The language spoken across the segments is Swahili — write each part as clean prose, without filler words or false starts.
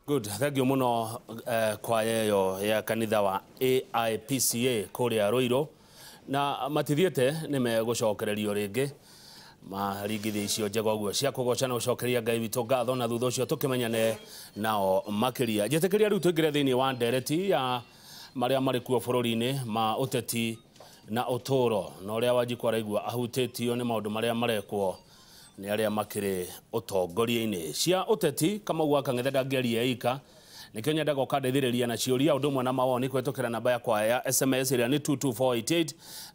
Good, thank you muno kwa yeyo ya kanitha wa AIPCA kuria Ruiru na matithiete nime gucokererio ringi maringithi icio njega guo cia kugoca na gucokeria Ngai witu ngatho na thutha ucio tukimenyane nao makiria njetikiria riu tuingire thiini wa ndereti ya maria mari kuo bururi-ini ma uteti na uturo na uria Wanjiku araigua ahutetio ni maundu maria marekwo ni aria makiri utongoria-ini cia uteti kama gwa Kang'ethe ndangeria ika nikyo nyendaga ukandeithiriria na ciuria undu mwe na mawoni kwetukira namba yakwa ya SMS iria ni 22488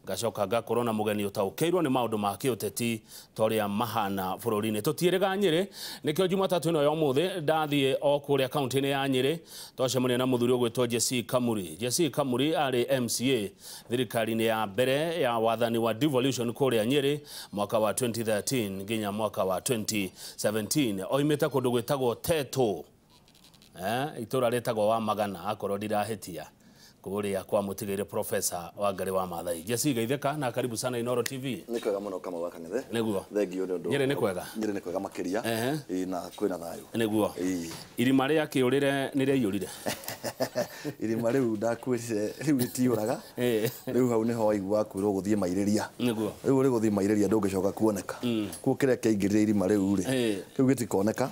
ngacoka ngakorwo na mugeni utaukeirwo ni maundu ma kiuteti toria mahana bururi-ini tutiiriga Nyeri nikyo Jumatatu ino ya umuthi ndathie o kuria kaunti-ini ya Nyeri twacemania na muthuri ugwitwo Jesse Kamuri. Jesse Kamuri ari MCA thirikari-ini ya mbere ya wathani wa devolution kuria Nyeri mwaka wa 2013 nginya mwaka wa 2017 oimite kundu gwitagwo Teto itura retagwo wa Magana akorwo ndirahetia kuria kwa mutigire Professor Wangari wa Maathai. Jesse geitheka na karibu sana Inooro TV. Ni kwega muno kama wa Kang'ethe. Niguo. Thengio ni undu. Nyeri ni kwega. Nyeri ni kwega makiria. Na kwina thayo. Niguo. Irima ria kiurire ni riiyurire. Irima riu ndakwirire riu itiuraga. Riu hau niho waigua kwirwo guthie mairiria. Niguo. Riu ri guthie mairiria ndungicoka kuoneka. Kuo kire kiingirire irima riu ri. Riu gitikoneka.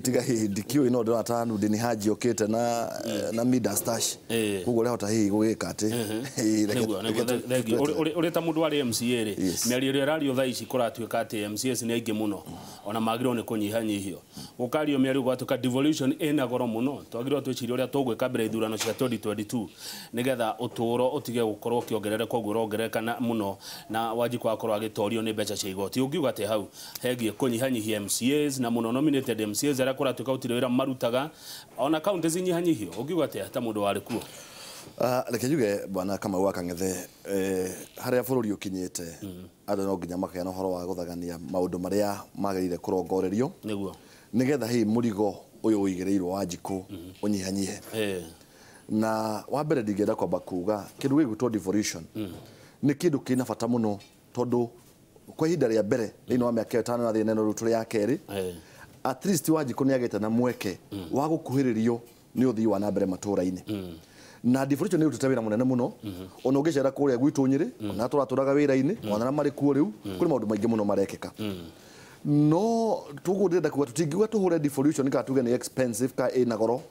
Tiga ndikiu ino ndatanu ndini haji okite na midastash. Kugo lehota hii gugika ati uri ta mundu ari MCA ri miario ria radio thaa ici kuratuika ati MCAs ni aingi muno ona magirwo ni kunyihanyihio gukario miario gwatuka devolution ina goro muno twagirwo twiciria uria tugwika mbere ithurano cia 2022 nigetha uturo utige gukorwo kiongerere koguo rongereka muno na Wanjiku akorwo agitorio ni mbeca cia igoti ungiuga ati hau hegie kunyihanyihia MCAs na muno nominated MCAs ara kuratuika utire wira marutaga ona county zinyihanyihio ungiuga ati ta mundu wari kuo. Reke juge bwana kama wa Kang'ethe haria bururi ukinyite andu no nginya makaya no horo wa guthagania maundu maria magirire kurongorerio niguo nigetha hi murigo uyu uigireirwo Wanjiku unyihanyihe na wa mbere ndingenda kwamba kuga kindu gigutwo devolution ni kindu kina bata muno tondu kwa ihinda ria mbere ino wa miaka 5 na thine no ruturi ya keri at least Wanjiku ni agete na mweke wa gukuhiririo ni uthii wa na mbere matura-ini na devolution ni ututawira munene muno ona ungicera kuria gwitu Nyeri ona turaturaga wira-ini ona mari kuo riu kuri maundu maingi muno marekeka no tugurenda kuga tutingiuga tuhure devolution ka tuge ni expensive ka ina goro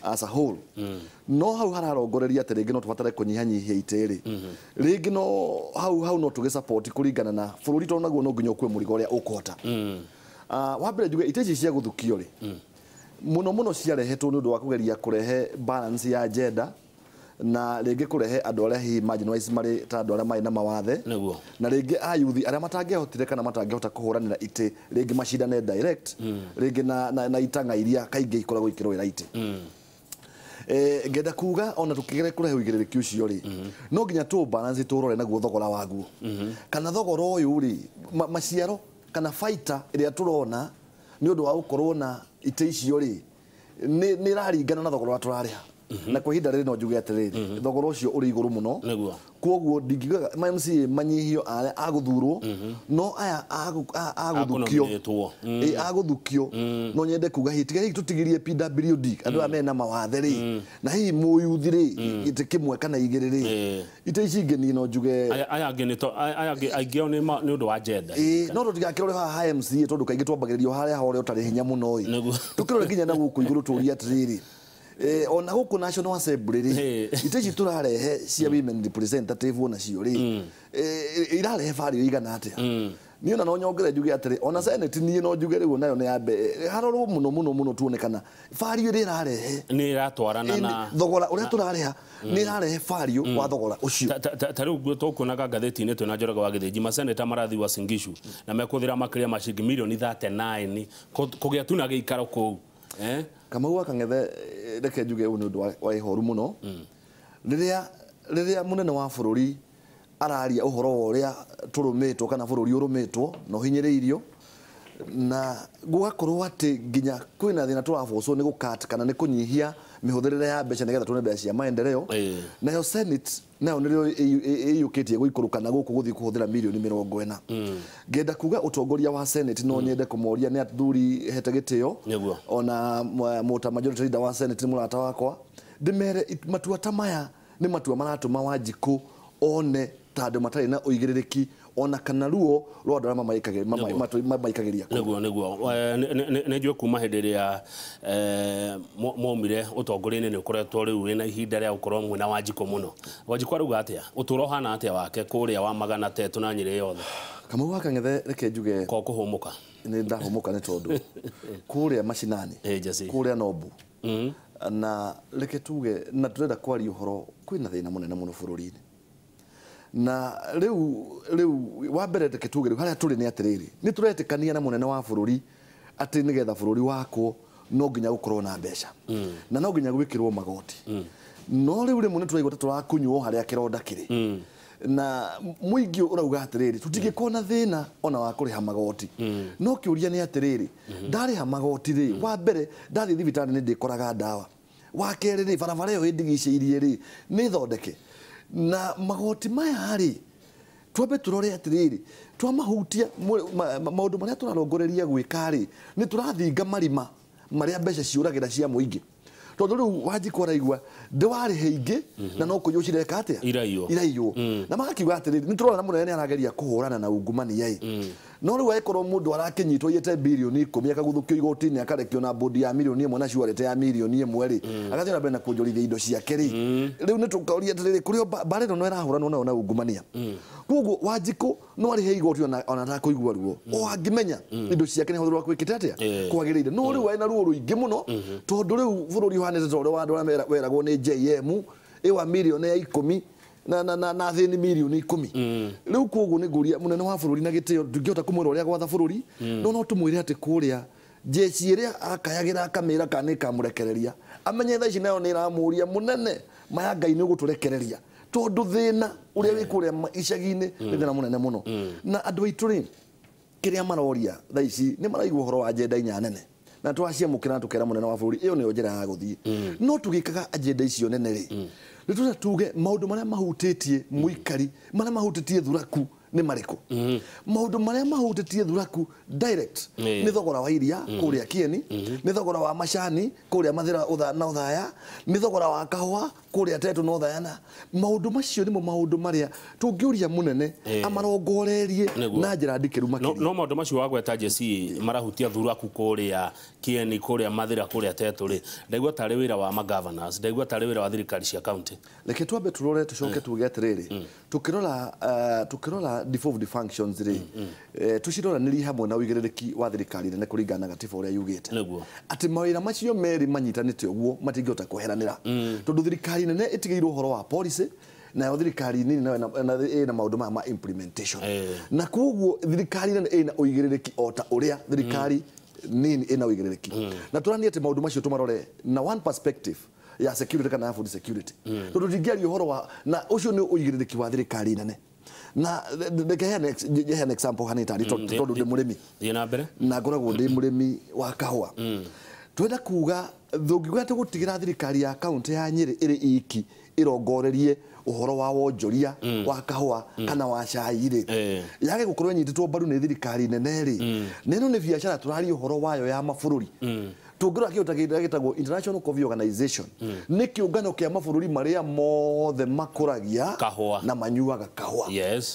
as a whole no hau hararongoreria ati ringi no tubatare kunyihanyihia itiri ringi no hau no tuge support kuringana na bururi to naguo no nginya ukwe murigo uria ukota wa mbere njuge iteji cia guthukio ri muno ciarehetwo ni undu wa kugeria kurehe balance ya gender na ringi kurehe andu aria hi marginalized mari ta andu aria mai na mawathe na ringi ayuthi aria matangehotire kana matangehota kuhuranira ite ringi macindane direct ringi na itanga iria kaingi ikoragwo ikirwira ite ngenda kuga ona tukigere kurehe uigiririki ucio ri no nginya tu balance turore naguo thogora waguo kana thogora uyu ri maciaro kana fighter iria turona ni undu wa gukorwo na ite icio ri ni raringana na thogora turariha na kwa ihinda riri no njuge atiriri thogora ucio uri iguru muno koguo ndingiuga MCA manyihio aria aguthurwo no aya aguthukio aguthukio no nyende kuga hitiga hiki tutigirie PWD andu amena mawathe ri na hi muyuthi ri ite kimwe kana igiri ri ite ici ngeni no njuge aya ngeni to aya aigio ni undu wa gender no tutigakirore ha MCA tondu kaingi twambagiririo haria hore utari hinya muno tukirore nginya na guku iguru turia atiriri ona huku National Assembly ri iteji turarehe cia women representative ona cio ri irarehe value igana atia ni ona no nyongere njuge atiri ona Senate ni no njuge riu nayo ni ambe haroro muno tuonekana value ri irarehe ni iratwarana na thogora uria turareha ni irarehe value wa thogora ucio ta riu tukunaga ngatheti-ini twina Njoroge wa Githĩnji maseneta marathi wa Singishu na mekuthira makiria macingi milioni 39 kugia tu na giikaro kuu kama wa Kang'ethe reke njuge u ni undu wa ihoru muno riria munene wa bururi araria uhoro uria turumitwo kana bururi urumitwo no hinyiriirio na gugakorwo ati nginya kwina thina turabocwo ni gukat kana ni kunyihia mihutherere ya mbeca nigetha tuone mbeca cia maendeleo nayo Senate nayo nirio iyukitie guikuruka na guku guthi kuhuthira milioni 40 ngenda kuga utongoria wa Senate no nyende kumoria ni athuri hete gitio ona muta majority leader wa Senate ni murata wakwa ndimere matua ta maya ni matua maratuma Wanjiku one tando matari na uigiririki ona kana ruo rwa ndara maikagiria niguo nejwe kuma hindiri ya momire utongorine ni ukoretwo riu wina ihinda ria ukorwo mwina Wanjiku muno Wanjiku aruga atia uturo hana atia wake kuria wa magana tetu na Nyeri yothe kama waka ngethe reke njuge ko kuhumuka ni ndahumuka ni tondu kuria mashinani kuria Nobu na reke tuge na turenda kwari uhoro kwina thina munene muno bururi-ini na riu wa mbere reke tuge haria turi ni atiriri ni turetikania na munene wa bururi ati nigetha bururi wako no nginya gukorwo na mbeca na no nginya gwikirwo magoti no riu rimwe ni turaigua turakunywo haria kironda kiri na muingi urauga atiriri tutingikona thina ona wa kuriha magoti no kiuria ni atiriri ndariha magoti ri wa mbere ndathi thibitari ni ndikoraga ndawa wa keri ri barabara yo indigiceirie ri ni thondeke na magoti maya ri twambe turore atiriri twamahutia maundu maria turarongoreria gwikari ni turathinga marima maria mbeca ciuragira cia muingi tondu riu Wanjiku araigua ndiwari hingi na no kunyucire katia iraio na magakiuga atiriri ni turona munene ni arageria kuhurana na ungumani yai no riu aikorwo mundu arakinyitwo yete bilioni 10 akaguthukio igoti-ini akarekio na bodi ya milioni 1 na ciwarete ya milioni 1 ri agathira mbere na kuonjorithia indo ciake ri riu ni tukauria atiriri kurio barero no irahuranwo na ungumania koguo Wanjiku no ari he igoti ona ta kuigua ruo o angimenya indo ciake ni huthurwa kwikite atia kwagirire no riu aina ruo ruingi muno tondu riu bururi uhanite tore wa andå arĩa weragwo nĩ JM ĩwa milioni ya 10 na thĩni milioni 10 rĩu koguo nĩ ngũria mũnene wa bũrũri na gĩtĩo ndũngĩhota kũmwĩra ũrĩa gwatha bũrũri no tũmwĩre atĩ kũrĩa jeshi ĩrĩa akayagĩra akamĩra kana ĩkamũrekereria amenye thaa ici nayo nĩ ĩramũria mũnene maya Ngai nĩ ũgũtũrekereria tondũ thĩna ũrĩa wĩ kũrĩa icagi-inĩ nĩ thĩna mũnene mũno na andũ aitũ rĩ kĩrĩa maroria thaa ici nĩ maraigua ũhoro wa agenda inya nene na twaciamũkĩra na tũkera mũnene wa bũrũri ĩyo nĩyo njĩra ya gũthiĩ no tũgĩkaga agenda icio nene rĩ nĩ tũrenda tuge maũndũ marĩa mahutĩtie mũikari marĩa mahutĩtie thuraku nĩ marĩkũ maũndũ marĩa mahutĩtie thuraku direct nĩ thogora wa iria kũrĩa Kieni nĩ thogora wa macani kũrĩa Mathĩra na Ũthaya nĩ thogora wa kahũa kũrĩa Tetu na Ũthayana maũndũ macio nĩmo maũndũ marĩa tũngĩũria mũnene amarongorerie na njĩra ndikĩru makĩria no maũndũ macio wagweta Jesse marahutia thuraku kũrĩa Kieni kũrĩa Mathĩra kũrĩa Tetu ri ndaigua tarĩ wĩra wa governors ndaigua tarĩ wĩra wa thirikari cia county reke twambe turore tucoke tuge atiriri tukirora devolved functions ri tuciroranĩrie hamwe na uigĩrĩrĩki wa thirikari nene kũringana na gatiba ũrĩa yugĩte atĩ mawĩra macio merĩ manyitanĩte ũguo matingĩhota kweheranĩra tondũ thirikari nene ĩtigĩirwo ũhoro wa policy nayo thirikari nini na maũndũ ma implementation na koguo thirikari nene ĩna uigĩrĩrĩki o ta ũrĩa thirikari nini ĩna uigĩrĩrĩki na tũranie atĩ maũndũ macio tũmarore na one perspective ya security kana food security tondũ ndingĩaria ũhoro wa na ũcio nĩ uigĩrĩrĩki wa thirikari nene na the next example hanita tondu ndi murimi na ngoragwo ndi murimi wa kahua twenda kuga thungiuga tugutigira thirikari ya kaunti ya Nyeri iri iki irongorerie uhoro wa wonjoria wa kahua kana wa cai ri yage gukorwo nyititwo mbaru ni thirikari nene ri neno ni biashara turari uhoro wayo ya mabũrũri tungĩrora kĩũndũ gĩtagwo International Coffee Organization nĩ kĩũngano kĩa mabũrũri marĩa mothe makũragia na manyuaga kahũa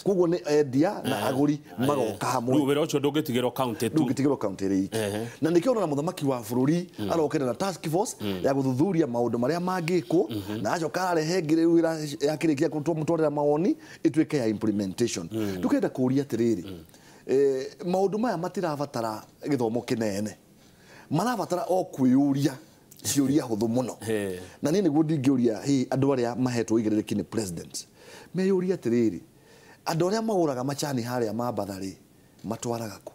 koguo nĩ endia na agũri magoka hamwe rĩu wĩra ũcio ndũngĩtigĩrwo county tu ndũngĩtigĩrwo county ĩrĩ iki na nĩkĩo na mũthamaki wa bũrũri arokĩra na task force ya gũthuthuria maũndũ marĩa mangĩkwo na acoka arehe ngĩrĩ yakĩrĩkia kũmũtwarĩra mawoni ĩtuĩke ya implementation tũkenda kũũria atĩrĩrĩ maũndũ maya matirabatara gĩthomo kĩnene marabatara o kwĩyũria ciũria hũthũ mũno na niĩ nĩguo ndingĩũria andũ arĩa mahetwo uigĩrĩrĩki nĩ president meyũria atĩrĩrĩ andũ arĩa magũraga macani harĩa Mambatha rĩ matwaraga kũ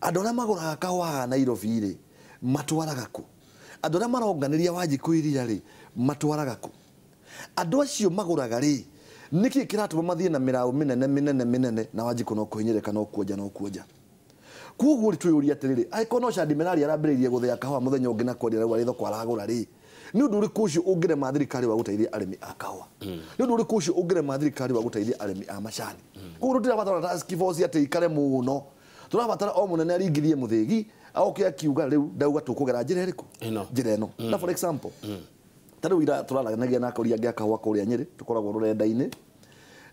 andũ arĩa magũraga kahũa Nairobi rĩ matwaraga kũ andũ arĩa maronganĩria Wanjiku iria rĩ matwaraga kũ andũ acio magũraga rĩ nĩkĩ kĩratũma mathiĩ na mĩraũ mĩnene na Wanjiku no kũhinyĩrĩka no kuonja kuguo ri tuyuria atiriri aikono Shadimelari arambiririe guthia kahua muthenya ungi na kwendia rau aritho kwaragura ri ni undu uriku ucio ungirema thirikari wa guteithia arimi a kahua ni undu uriku ucio ungirema thirikari wa guteithia arimi a macani kuguo tirabatara task force ati ikare muno turabatara o munene aringithie muthigi aoke akiuga riu ndauga tukugera njira iriku njira ino na for example tariu ira turaranagia na akuria ngia kahua kuria Nyeri tukoragwo rurenda-ini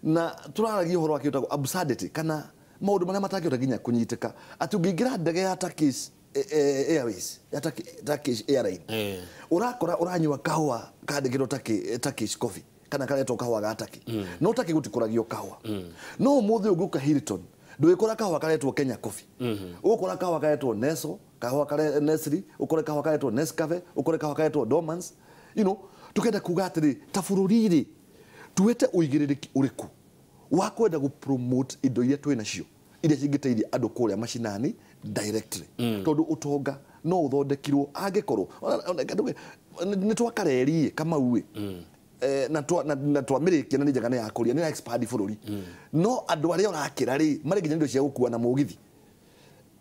na turaragia uhoro wa kiutagwo absurdity kana maundu maria matangiota nginya kunyitika ati ungingira ndege ya Turkish Airways ya Turkish Airline urakora uranywa kahua kandikirwo Turkish coffee kana karetwo kahua ga Turkey no Turkey gutikuragio kahua no umuthi unguka Hilton ndwikora kahua karetwo Kenya coffee ukora kahua karetwo Neso kahua kare Nestle ukora kahua karetwo Nescafe ukora kahua karetwo Dormans tukenda kuga atiri ta bururi tuwete uigiririki uriku wa kwenda gu promote indo iria twina cio iria cingiteithia andu kuria mashinani directly tondu utonga no uthondekirwo angikorwo ni twakareri kama uwe na twamirikia na njagana ya kuria ni expand bururi no andu aria urakira ri mari nginya indo cia gukua na mugithi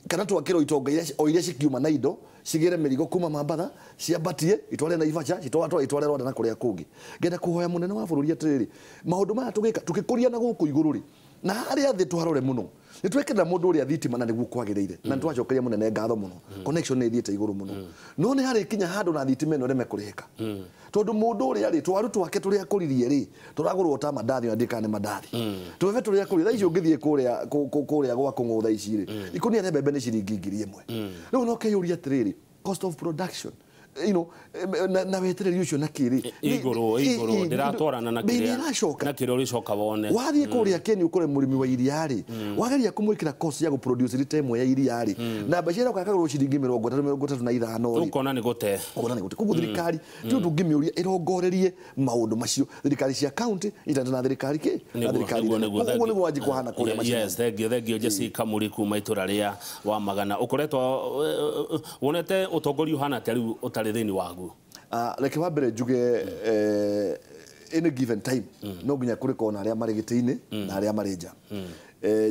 kana twakira itonga iria cikiuma na indo cigire mirigo kuma Mambatha ciambatie itware na Ivacha itware Rwanda na kuria kungi ngenda kuhoya munene wa bururi atiriri maundu maya tugika tukikuria na guku iguru ri na haria thi twarore muno ni twekera mundu uria thitima na niguo kwagiriire na twacokeria munene ngatho muno connection ni thiete iguru muno no ni hari kinya handu na thitima ino reme kurihika tondu mundu uria ri twaru twake turia kuririe ri turagurwo ta mandathi andikane mandathi tuve turia kuririe icio ngithie kuria gwa kungutha ici ri ikunia ne bebe ni ciringi 1,000 no no kayuria atiriri cost of production na wetereri ucio na kiri iguru ndiratwarana na kiria uricoka wone wathie kuria Kenya ukore murimi wa iriari wageria kumwikira cost ya guproduce rita imwe ya iriari na bashira kakagurwo ciringi 35 ukona ni gute kuguo thirikari tu tungimiuria irongorerie maundu macio thirikari cia county itanda na thirikari ki na thirikari kuguo ni waji kuhana kuria macio yes thengio Jesse Kamuri kuma itura ria wa Magana ukoretwo wonete utongoria hana tari utari thini wagu like wa mbere njuge in a given time no nginya kuri kona aria mari giti-ini na aria mari nja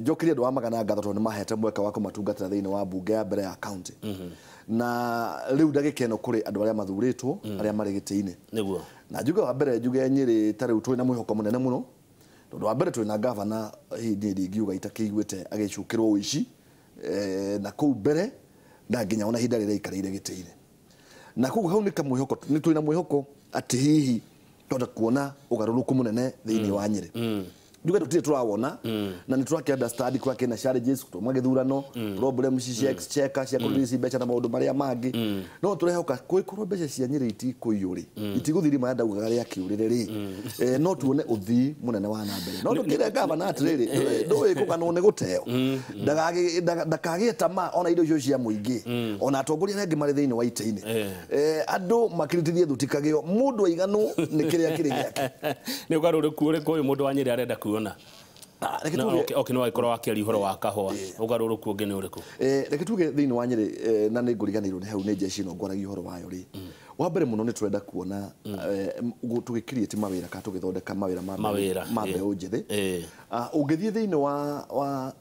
njokirie andu wa Magana ngatho tondu mahete mweka wa kumatungatira thini wa bunge ya mbere ya county na riu ndagikeno kuri andu aria mathuritwo aria mari giti-ini niguo na njuge wa mbere njuge Nyeri tari twina mwihoko munene muno tondu wa mbere twina governor hindi ngiuga itakiguite agicukirwo uici na kuu mbere na nginya ona hinda riria ikarire giti-ini na kugu hau ni kamwihoko ni twina mwihoko ati hihi tonda kuona ugaruruku munene thiini wa Nyeri nduga tutire turawona na ni turake understand kwa kena challenges kutomwa githurano problems cia exchequer cia kurisi becha na maundu maria mangi no turehoka kwikorwo becha cia Nyeri itikuyuri itiguthiri ma ndauga garia kiurire ri no tuone uthi munene wa nambere no tukire governor atiriri ndui kugano ne guteo ndakage tama ona indo icio cia muingi ona atongoria nengi mari thiini wa ite-ini andu makiritithie thutikagio mundu aiganu ni kiria kiri giake ni ugaruru kuure ko mundu wa Nyeri arenda kuona okay no ikorwo akiri horo wa kahua ugaruruku ungi ni uriku reke tuge thiini wa Nyeri na ni nguriganirwo ni hau ni jeshi no ngwaragia horo wayo ri wa mbere muno ni turenda kuona tugikiriete mawira ka tugithondeka mawira ma mbeu njithi ungithie thiini wa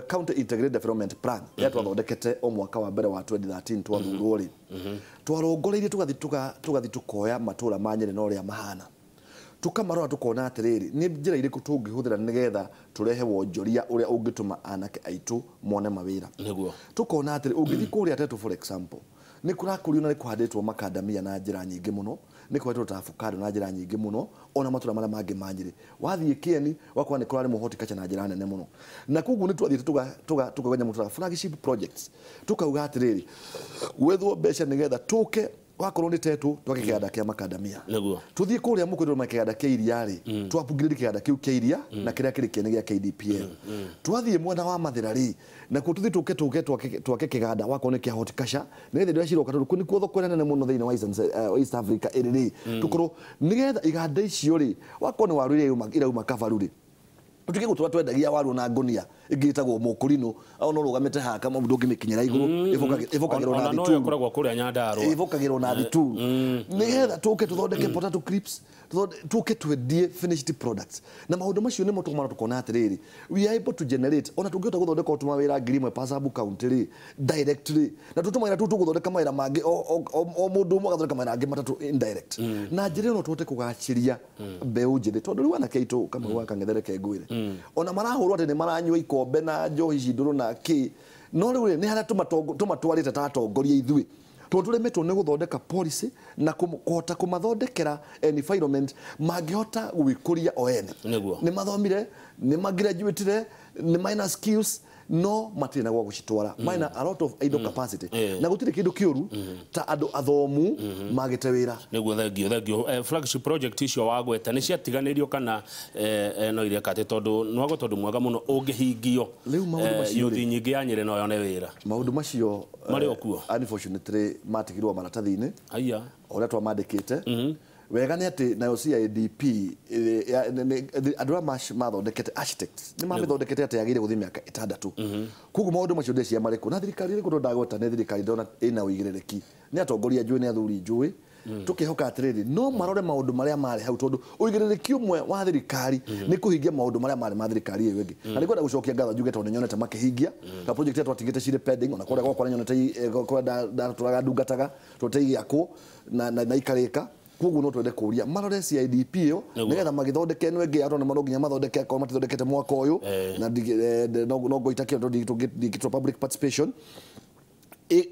county integrated development plan ya twathondekete o mwaka wa mbere wa 2013 twathurwo ri twarongoreirie tugathi tukoya matura ma Nyeri no ria mahana tukamarora tukona atiriri ni njira iriku tungihuthira nigetha turehe wonjoria uria ungituma anake aitu mone mawira niguo tukona atiri ungithi kuria tetu for example ni kurakurio na ni kuhanditwo makadamia na njira nyingi muno ni kwetwo ta avocado na njira nyingi muno ona matura maria mangi ma Nyeri wathie Kieni wakwa ni kurari horticulture na njira nene muno na kugu ni twathite tukagenya mutura flagship projects tukauga atiriri wethwo mbeca nigetha tuke wakorwo ni tetu twake kianda kia makadamia niguo tuthie kuria mukwiro makianda kia iria ri twapugiriri kianda kiu kia iria na kiria kiri kiene gia KDPL twathie mwena wa Mathira ri na ku tuthie twake kiganda wakorwo ni kia horticulture nigetha ndio ciroka tuku ni kuotho kwenene muno thiini wa East Africa iri tukorwo nigetha iganda icio ri wakorwo ni waru irauma Kavaru ri tutige gutura twendagia waru na ngunia ingitagwo mukurino au no rugamite haka mundu ngimikinyira iguru ivokagirwo na thitu no yakoragwo kuria Nyandarua ivokagirwo na thitu nigetha tuke tuthondeke potato crisps tuke twendie finished products na maundu macio nimo tumana tukona atiriri we are able to generate ona tungihota guthondeka utuma wira ngiri mwe Pasabu County ri directly na tutuma ira tuguthondeka mawira mangi o mundu umwe gathondeka mawira mangi matatu indirect na njira no tuhote kugachiria mbeu njiri tondu riu anake itu kama waka ng'ethere kengwire ona marahurwo ati ni maranywa ikombe na njohi cinduru na ki no riu ni haria tumatwarite ta atongoria ithui turemetwo ni guthondeka policy na kuhota kumathondekera environment mangihota gwikuria o ene ni mathomire ni magraduate ni minor skills no matina gwa gucitwara maina a lot of idle capacity na gutire kindu kiuru ta andu athomu magite wira niguo thengio flagship project icio wagweta ni ciatiganirio kana no iria kate tondu nwago tondu mwega muno ungihingio riu maundu macio yuthi nyingi ya Nyeri no yone wira maundu macio mari okuo unfortunately matigirwo maratathini aya oria twamandikite wega ni ati nayo CIDP andura mathondekete architects ni mamithondekete ati yagire guthi miaka 6 kugu maundu macio ndeci amariko na thirikari ri ndagweta ni thirikari ndona ina uigirereki ni atongoria njui ni athuri njui tukihoka atiriri no marore maundu maria mari hau tondu uigirereki umwe wa thirikari ni kuhingia maundu maria mari ma thirikari iyo ingi na nikwenda gucokia ngatho njuge tondu nyonete makihingia ka project yetu atingite cire pending ona kwenda gwa nyonete kwenda turaga ndungataga tutegiako na ikarika kugu no twende kuria marore CIDP yo nigetha magithondeke no engi atone maronginya mathondeke ko matithondekete mwaka uyu na no goitakia tondu public participation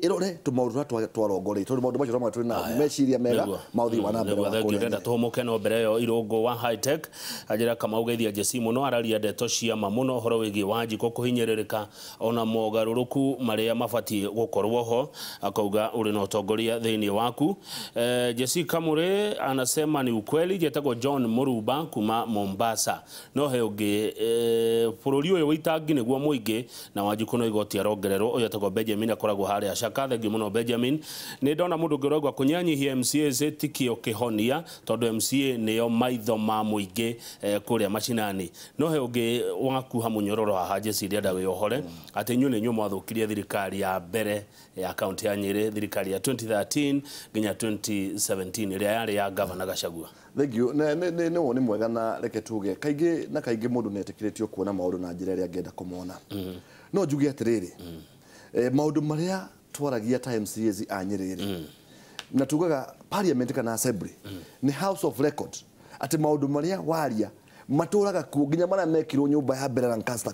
irore tumaundu twarongore tondu maundu macio twa na meciria mega mauthi wana mbere wa kurenda tumuke no mbere yo irungu wa high tech ajira kama ugeithia Jesse muno araria ndeto cia mamuno horo wigi Wanjikũ kuhinyeririka ona mogaruruku maria mabatie gukorwo ho akauga uri na utongoria thiini waku Jesse Kamure anasema ni ukweli jetagwo John Muruba kuma Mombasa no he ungi bururi uyu witangi niguo muingi na Wanjikũ no igoti arongererwo uyu etagwo Benjamin akoragwo hari ashaka thengi muno Benjamin ni ndona mundu ngirogwa kunyanyihia MCA tikio kihonia tondu MCA niyo maitho ma muingi kuria macinani no he ungi wakuha munyororo haha Jesse ndia wihore ati nyu ni nyu mwathukirie thirikari ya mbere ya county ya Nyeri thirikari ya 2013 nginya 2017 iria yari ya governor Gachagua thegio ne woni mwega na reke tuge kaingi mundu netikiritio kuona maundu na njira iria ngenda kumona no njuge atiriri maundu maria twaragia ta MCAs a Nyeri na tugaga parliament kana assembly ni house of record ati maundu maria waria maturaga ku nginya maria mekirwo nyumba ya mbere Lancaster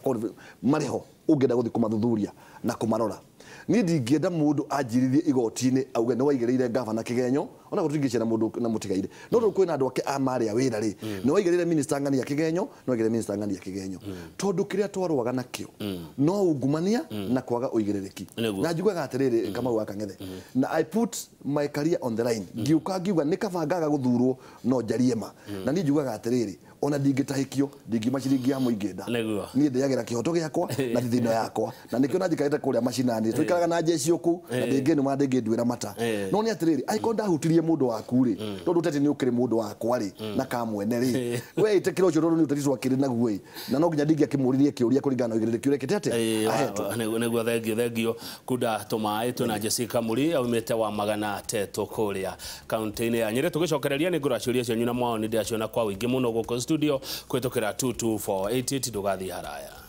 mariho ungenda guthi kumathuthuria na kumarora ni ndingienda mundu anjirithie igoti-ini auge ni waigereire governor Kigenyo ona gutingicira mundu na mutigaire no rukwina andu ake amari awira ri ni waigereire minister ngani ya Kigenyo no waigereire minister ngani ya Kigenyo tondu kiria twarwaga nakio no ungumania na kwaga uigerereki na njugaga atiriri kama waka ng'ethe na I put my career on the line ngiuga ni kabangaga guthurwo no njarie ma na ni njugaga atiriri ona ndingitahikio ndingimaciringi ya muingenda ni ndiagira kihoto giakwa na thithino yakwa na nikio najikarite kuria macinani twikaraga na jeshi oku na ndingi numa ndingindwira mata no ni atiriri aikonda hutirie mundu waku ri tondu tete ni ukiri mundu wakwa ri na kamwene ri we itekiro cyo tondu ni utatiswa kiri na guoi na no nginya ndingi akimuririe kiuria kuringana na igirire kiure kitete aheto neguo thengio kuda tumai tuna Jesse Kamuri aumete wa magana teto kuria county-ini ya Nyeri tugicokereria ni ngura ciuria cio nyuna mwao ni ndiaciona kwa wingi muno guko studio kwitokera 22488 ndugathi haraya.